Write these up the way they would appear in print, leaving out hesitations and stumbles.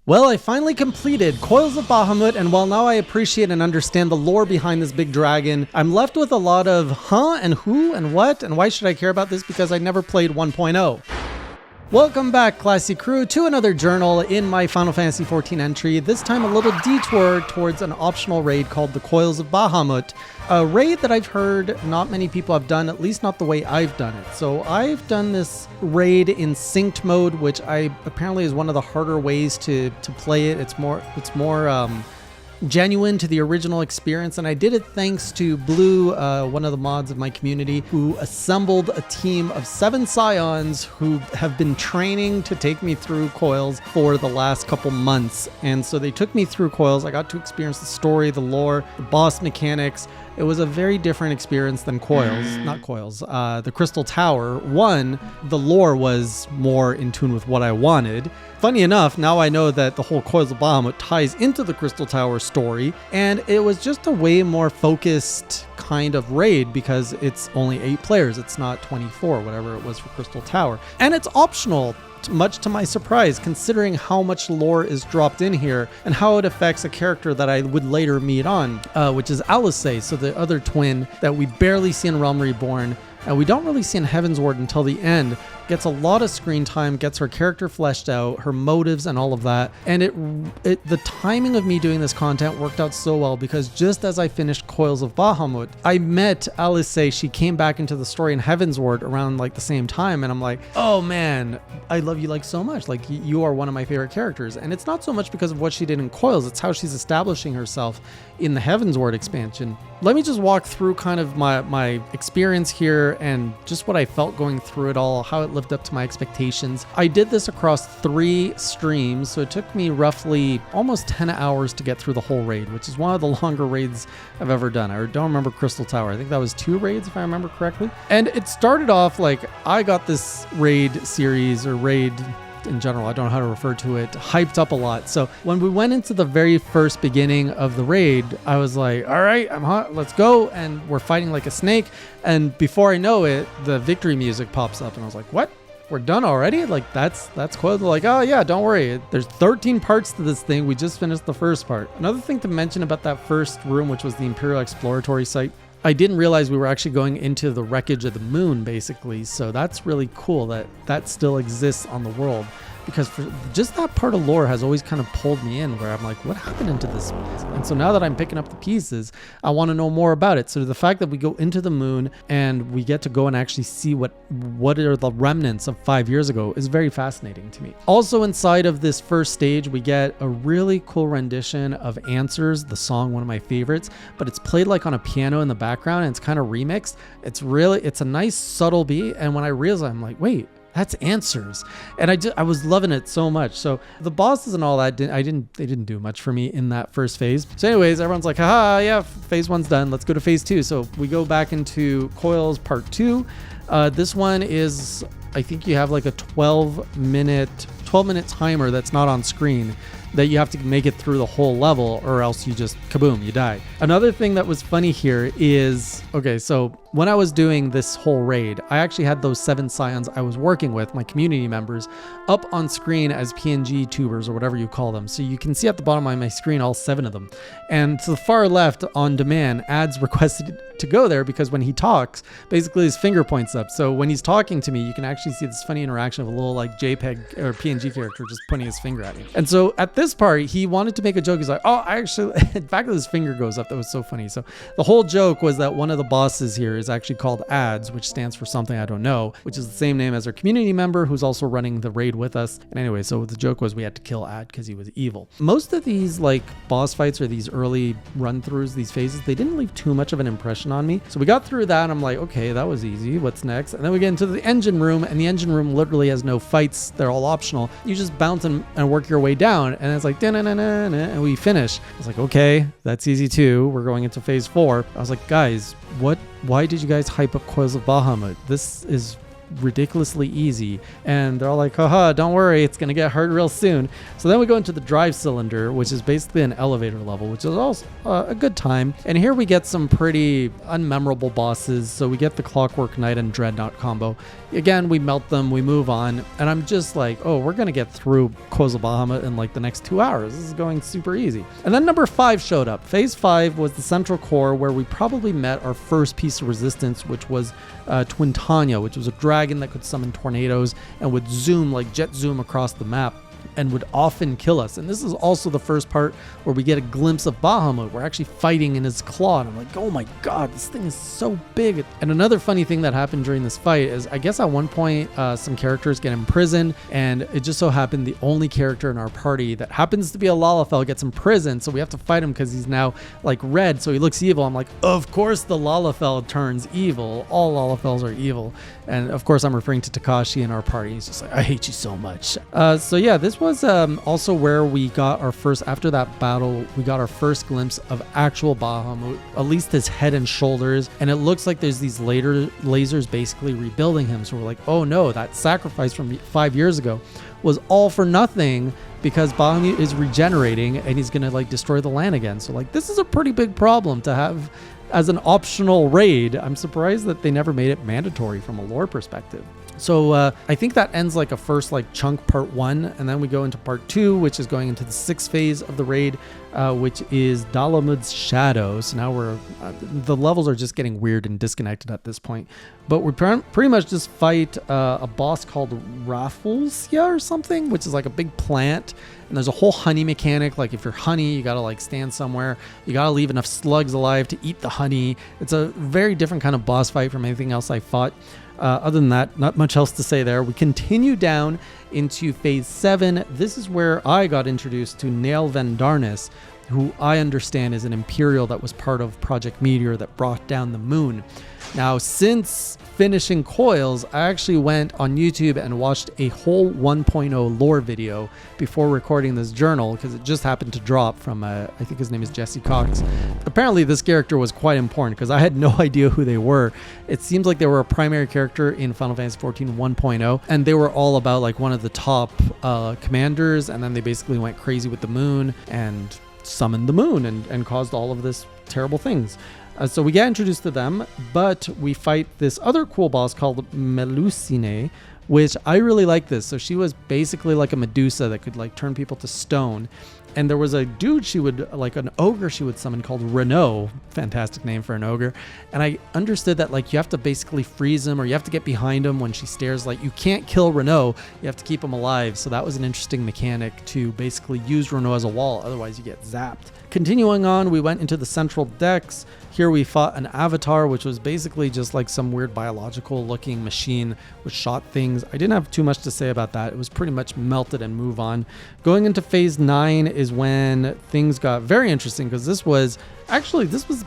Well, I finally completed Coils of Bahamut, and while now I appreciate and understand the lore behind this big dragon, I'm left with a lot of huh and who and what and why should I care about this because I never played 1.0. Welcome back, classy crew, to another journal in my Final Fantasy XIV entry, this time a little detour towards an optional raid called the Coils of Bahamut, a raid that I've heard not many people have done, at least not the way I've done it. So I've done this raid in synced mode, which apparently is one of the harder ways to play it. It's more genuine to the original experience, and I did it thanks to Blue, one of the mods of my community, who assembled a team of 7 scions who have been training to take me through Coils for the last couple months. And so they took me through Coils. I got to experience the story, the lore, the boss mechanics. It was a very different experience than the Crystal Tower. One, the lore was more in tune with what I wanted. Funny enough, now I know that the whole Coils of Bahamut ties into the Crystal Tower story, and it was just a way more focused kind of raid because it's only 8 players. It's not 24, whatever it was for Crystal Tower. And it's optional, much to my surprise, considering how much lore is dropped in here and how it affects a character that I would later meet on, which is Alice, so the other twin that we barely see in Realm Reborn, and we don't really see in Heavensward until the end. Gets a lot of screen time, gets her character fleshed out, her motives and all of that. And the timing of me doing this content worked out so well because just as I finished Coils of Bahamut, I met Alice. She came back into the story in Heavensward around like the same time, and I'm like, oh man, I love you like so much. Like you are one of my favorite characters. And it's not so much because of what she did in Coils, it's how she's establishing herself in the Heavensward expansion. Let me just walk through kind of my experience here and just what I felt going through it all, how it lived up to my expectations. I did this across 3 streams, so it took me roughly almost 10 hours to get through the whole raid, which is one of the longer raids I've ever done. I don't remember Crystal Tower. I think that was 2 raids if I remember correctly. And it started off like I got this raid series or raid in general, I don't know how to refer to it, hyped up a lot. So when we went into the very first beginning of the raid, I was like, all right, I'm hot, let's go. And we're fighting like a snake. And before I know it, the victory music pops up and I was like, what? We're done already? Like that's cool. They're like, oh yeah, don't worry. There's 13 parts to this thing. We just finished the first part. Another thing to mention about that first room, which was the Imperial Exploratory Site, I didn't realize we were actually going into the wreckage of the moon, basically. So that's really cool that still exists on the world, because for just that part of lore has always kind of pulled me in, where I'm like, what happened into this place? And so now that I'm picking up the pieces, I want to know more about it. So the fact that we go into the moon and we get to go and actually see what are the remnants of 5 years ago is very fascinating to me. Also inside of this first stage, we get a really cool rendition of Answers, the song, one of my favorites, but it's played like on a piano in the background and it's kind of remixed. It's a nice subtle beat. And when I realized, I'm like, wait, that's Answers. And I was loving it so much. So the bosses and all that, they didn't do much for me in that first phase. So anyways, everyone's like, haha, yeah, phase 1's done. Let's go to phase 2. So we go back into Coils part 2. This one is, I think you have like a 12 minute timer that's not on screen that you have to make it through the whole level, or else you just kaboom, you die. Another thing that was funny here is, okay, so when I was doing this whole raid, I actually had those 7 scions I was working with, my community members, up on screen as PNG tubers or whatever you call them. So you can see at the bottom of my screen all 7 of them. And to the far left, on demand, ads requested to go there because when he talks, basically his finger points up. So when he's talking to me, you can actually see this funny interaction of a little like JPEG or PNG character just pointing his finger at me. And so at this part, he wanted to make a joke. He's like, oh, I actually, in fact, his finger goes up. That was so funny. So the whole joke was that one of the bosses here is actually called Ads, which stands for something I don't know, which is the same name as our community member who's also running the raid with us. And anyway, so the joke was we had to kill Ad because he was evil. Most of these like boss fights or these early run-throughs, these phases, they didn't leave too much of an impression on me. So we got through that and I'm like, okay, that was easy. What's next? And then we get into the engine room, and the engine room literally has no fights. They're all optional. You just bounce and work your way down, and it's like, and we finish. I was like, okay, that's easy too. We're going into phase 4. I was like, guys, why did you guys hype up Coils of Bahamut? This is ridiculously easy. And they're all like, haha, don't worry, it's going to get hard real soon. So then we go into the drive cylinder, which is basically an elevator level, which is also a good time. And here we get some pretty unmemorable bosses. So we get the Clockwork Knight and Dreadnought combo. Again, we melt them, we move on. And I'm just like, oh, we're going to get through Coils of Bahamut in like the next 2 hours. This is going super easy. And then number 5 showed up. Phase 5 was the central core, where we probably met our first piece of resistance, which was Twintanya, which was a dragon that could summon tornadoes and would zoom, like jet zoom across the map, and would often kill us. And this is also the first part where we get a glimpse of Bahamut. We're actually fighting in his claw, and I'm like, oh my god, this thing is so big. And another funny thing that happened during this fight is, I guess at one point some characters get imprisoned, and it just so happened the only character in our party that happens to be a Lalafell gets imprisoned, so we have to fight him because he's now like red, so he looks evil. I'm like, of course the Lalafell turns evil. All Lalafells are evil. And of course I'm referring to Takashi in our party. He's just like, I hate you so much. So yeah, this was also where we got our first, after that battle, we got our first glimpse of actual Bahamut, at least his head and shoulders. And it looks like there's these lasers basically rebuilding him. So we're like, oh no, that sacrifice from 5 years ago was all for nothing, because Bahamut is regenerating and he's going to like destroy the land again. So like, this is a pretty big problem to have as an optional raid. I'm surprised that they never made it mandatory from a lore perspective. So I think that ends like a first like chunk part 1, and then we go into part 2, which is going into the 6th phase of the raid, which is Dalamud's Shadow. So now we're the levels are just getting weird and disconnected at this point, but we pretty much just fight a boss called Rafflesia or something, which is like a big plant. And there's a whole honey mechanic. Like if you're honey, you gotta like stand somewhere, you gotta leave enough slugs alive to eat the honey. It's a very different kind of boss fight from anything else I fought. Other than that, not much else to say there. We continue down into phase 7. This is where I got introduced to Nail Vendarnis, who I understand is an Imperial that was part of Project Meteor that brought down the moon. Now, since finishing Coils, I actually went on YouTube and watched a whole 1.0 lore video before recording this journal, because it just happened to drop from, I think his name is Jesse Cox. Apparently, this character was quite important, because I had no idea who they were. It seems like they were a primary character in Final Fantasy XIV 1.0, and they were all about like one of the top commanders, and then they basically went crazy with the moon and summoned the moon and caused all of this terrible things. So we get introduced to them, but we fight this other cool boss called Melusine, which I really like this. So she was basically like a Medusa that could like turn people to stone. And there was a dude she would, like an ogre she would summon called Renault. Fantastic name for an ogre. And I understood that like you have to basically freeze him, or you have to get behind him when she stares. Like you can't kill Renault, you have to keep him alive. So that was an interesting mechanic to basically use Renault as a wall, otherwise you get zapped. Continuing on, we went into the central decks. Here we fought an avatar, which was basically just like some weird biological looking machine which shot things. I didn't have too much to say about that. It was pretty much melted and move on. Going into phase 9 is when things got very interesting, because this was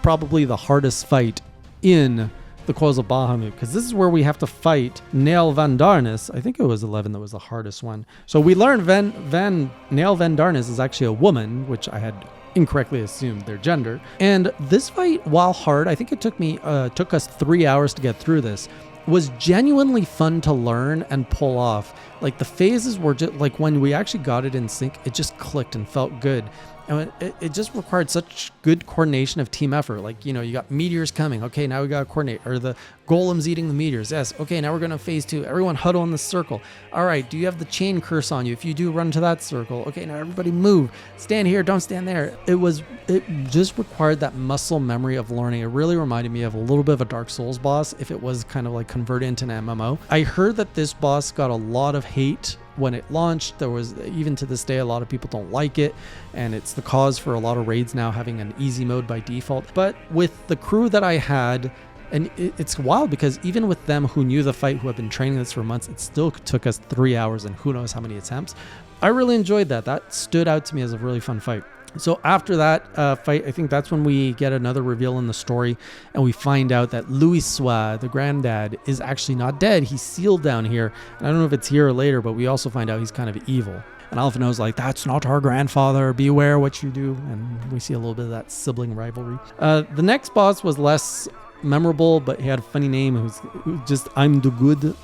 probably the hardest fight in the Coils of Bahamut, because this is where we have to fight Nail Vendarnis. I think it was 11 that was the hardest one. So we learned Nail Vendarnis is actually a woman, which I had incorrectly assumed their gender. And this fight, while hard, I think it took us 3 hours to get through this, was genuinely fun to learn and pull off. Like the phases were just like, when we actually got it in sync, it just clicked and felt good. And it just required such good coordination of team effort. Like, you know, you got meteors coming. Okay, now we got to coordinate. Or the golems eating the meteors. Yes. Okay, now we're going to phase 2. Everyone huddle in the circle. All right, do you have the chain curse on you? If you do, run to that circle. Okay, now everybody move. Stand here, don't stand there. It just required that muscle memory of learning. It really reminded me of a little bit of a Dark Souls boss, if it was kind of like converted into an MMO. I heard that this boss got a lot of hate when it launched. There was, even to this day, a lot of people don't like it, and it's the cause for a lot of raids now having an easy mode by default. But with the crew that I had, and it's wild because even with them who knew the fight, who have been training this for months, it still took us 3 hours and who knows how many attempts. I really enjoyed that. That stood out to me as a really fun fight. So after that fight, I think that's when we get another reveal in the story, and we find out that Louisoix, the granddad, is actually not dead. He's sealed down here. And I don't know if it's here or later, but we also find out he's kind of evil. And Alphinaud's like, that's not our grandfather. Beware what you do. And we see a little bit of that sibling rivalry. The next boss was less memorable, but he had a funny name. Who's just I'm do good.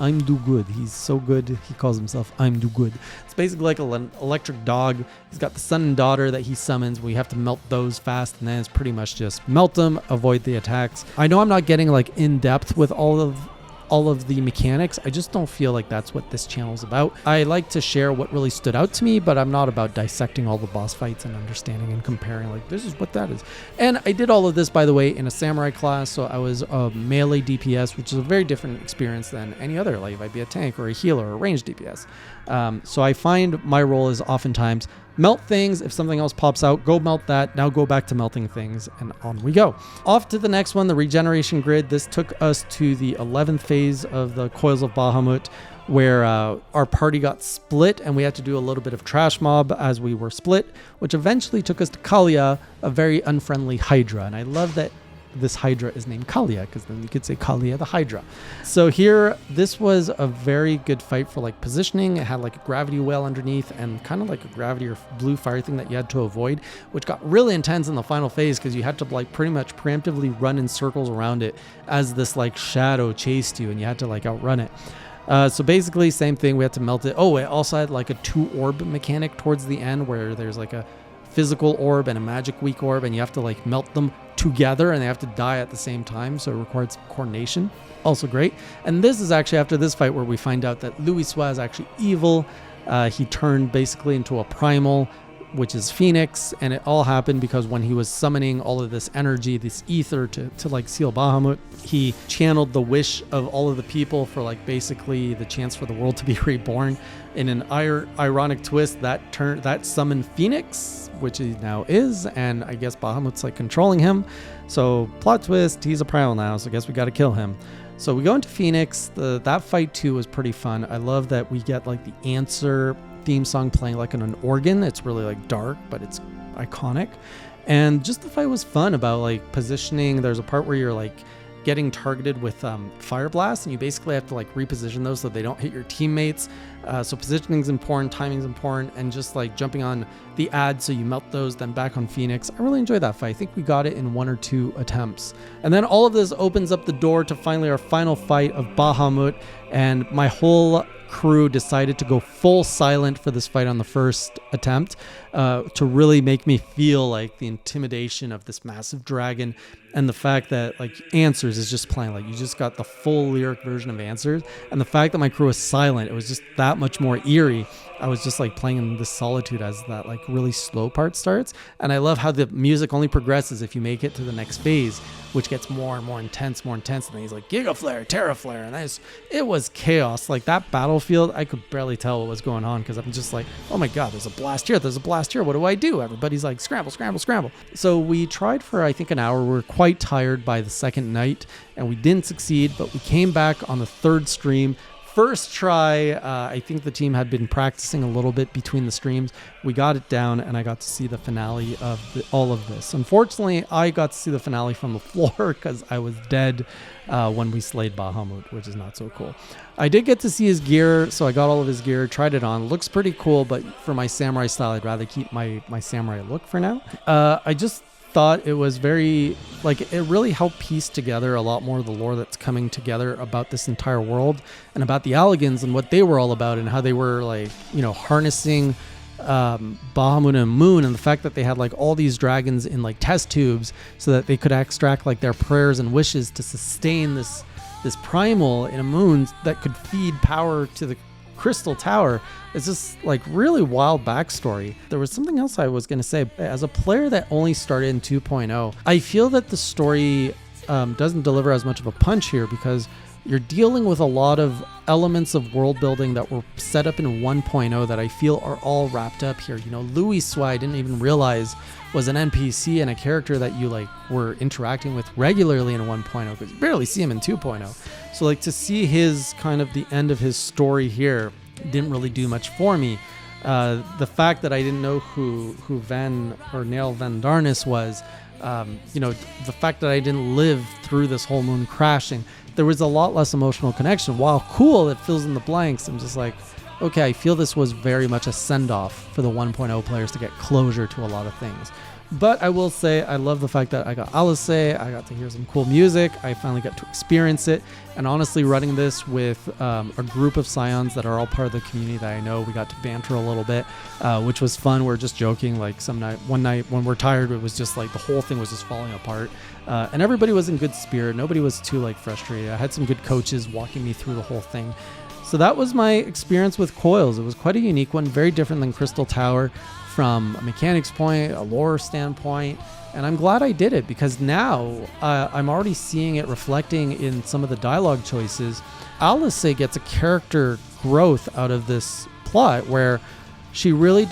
He's so good. He calls himself I'm do good. It's basically like an electric dog. He's got the son and daughter that he summons. We have to melt those fast, and then it's pretty much just melt them, avoid the attacks. I know I'm not getting like in depth with all of the mechanics. I just don't feel like that's what this channel is about. I like to share what really stood out to me, but I'm not about dissecting all the boss fights and understanding and comparing like this is what that is. And I did all of this, by the way, in a samurai class, so I was a melee DPS, which is a very different experience than any other, like if I'd be a tank or a healer or a ranged DPS. So I find my role is oftentimes melt things. If something else pops out, go melt that. Now go back to melting things, and on we go. Off to the next one, the regeneration grid. This took us to the 11th phase of the Coils of Bahamut, where our party got split, and we had to do a little bit of trash mob as we were split, which eventually took us to Kalia, a very unfriendly Hydra. And I love that this Hydra is named Kalia, because then you could say Kalia the Hydra. So here, this was a very good fight for like positioning. It had like a gravity well underneath and kind of like a gravity or blue fire thing that you had to avoid, which got really intense in the final phase because you had to like pretty much preemptively run in circles around it as this like shadow chased you, and you had to like outrun it. So basically same thing, we had to melt it. Oh, it also had like a 2-orb mechanic towards the end where there's like a physical orb and a magic weak orb, and you have to like melt them together and they have to die at the same time, so it requires coordination. Also great. And this is actually after this fight where we find out that Louis Sois is actually evil. He turned basically into a primal, which is Phoenix, and it all happened because when he was summoning all of this energy, this ether to like seal Bahamut, he channeled the wish of all of the people for like basically the chance for the world to be reborn. In an ironic twist, that summoned Phoenix, which he now is, and I guess Bahamut's like controlling him. So plot twist, he's a primal now, so I guess we got to kill him. So we go into Phoenix. That fight too was pretty fun. I love that we get like the answer theme song playing like on an organ. It's really like dark, but it's iconic. And just the fight was fun about like positioning. There's a part where you're like getting targeted with fire blast, and you basically have to like reposition those so they don't hit your teammates. So positioning is important, timing is important, and just like jumping on the ad so you melt those, then back on Phoenix. I really enjoyed that fight. I think we got it in 1 or 2 attempts. And then all of this opens up the door to finally our final fight of Bahamut, and my whole crew decided to go full silent for this fight on the first attempt to really make me feel like the intimidation of this massive dragon, and the fact that like Answers is just playing, like you just got the full lyric version of Answers, and the fact that my crew was silent, it was just that much more eerie. I was just like playing in this solitude as that like really slow part starts, and I love how the music only progresses if you make it to the next phase, which gets more and more intense, and then he's like Giga Flare, Terra Flare, and it was chaos. Like that battlefield, I could barely tell what was going on because I'm just like, oh my god, there's a blast here, what do I do? Everybody's like scramble. So we tried for I think an hour. We were quite tired by the second night, and we didn't succeed, but we came back on the third stream. First try, I think the team had been practicing a little bit between the streams. We got it down, and I got to see the finale of all of this. Unfortunately, I got to see the finale from the floor because I was dead when we slayed Bahamut, which is not so cool. I did get to see his gear, so I got all of his gear, tried it on. Looks pretty cool, but for my samurai style, I'd rather keep my samurai look for now. I just thought it was very, like, it really helped piece together a lot more of the lore that's coming together about this entire world and about the Alligans and what they were all about and how they were, like, you know, harnessing Bahamut and Moon, and the fact that they had like all these dragons in like test tubes so that they could extract like their prayers and wishes to sustain this primal in a moon that could feed power to the Crystal Tower. It's just like really wild backstory. There was something else I was going to say. As a player that only started in 2.0, I feel that the story doesn't deliver as much of a punch here because you're dealing with a lot of elements of world building that were set up in 1.0 that I feel are all wrapped up here. You know, Louis Sois, I didn't even realize was an NPC and a character that you like were interacting with regularly in 1.0 because you barely see him in 2.0. So like to see his kind of the end of his story here didn't really do much for me. The fact that I didn't know who Nail Van Darnus was, you know, the fact that I didn't live through this whole moon crashing, there was a lot less emotional connection. While cool, it fills in the blanks. I'm just like, okay, I feel this was very much a send-off for the 1.0 players to get closure to a lot of things. But I will say I love the fact that I got Alice, I got to hear some cool music, I finally got to experience it, and honestly running this with a group of Scions that are all part of the community that I know, we got to banter a little bit, which was fun. We're just joking, like one night when we're tired, it was just like the whole thing was just falling apart, and everybody was in good spirit, nobody was too like frustrated. I had some good coaches walking me through the whole thing. So that was my experience with Coils. It was quite a unique one, very different than Crystal Tower from a mechanics point, a lore standpoint, and I'm glad I did it because now I'm already seeing it reflecting in some of the dialogue choices. Alice gets a character growth out of this plot where she really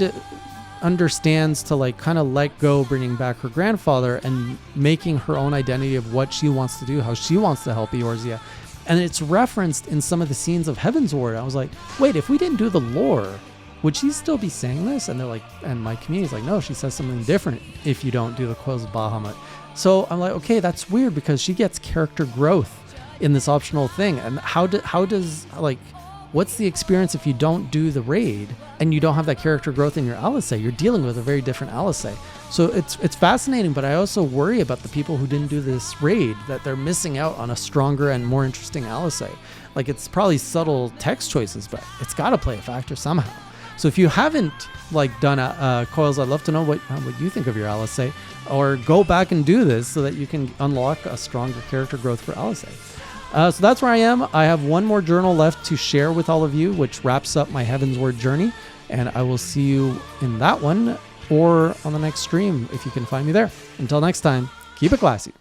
understands to like kind of let go, bringing back her grandfather and making her own identity of what she wants to do, how she wants to help Eorzea. And it's referenced in some of the scenes of Heavensward. I was like, wait, if we didn't do the lore, would she still be saying this? And they're like, and my community's like, no, she says something different if you don't do the Coils of Bahamut. So I'm like, okay, that's weird because she gets character growth in this optional thing. And how does like, what's the experience if you don't do the raid and you don't have that character growth in your Alice? You're dealing with a very different Alice. So it's fascinating, but I also worry about the people who didn't do this raid, that they're missing out on a stronger and more interesting Alice. Like, it's probably subtle text choices, but it's got to play a factor somehow. So if you haven't like done Coils, I'd love to know what you think of your Alice, or go back and do this so that you can unlock a stronger character growth for Alice. So that's where I am. I have one more journal left to share with all of you, which wraps up my Heavensward journey, and I will see you in that one or on the next stream if you can find me there. Until next time, keep it classy.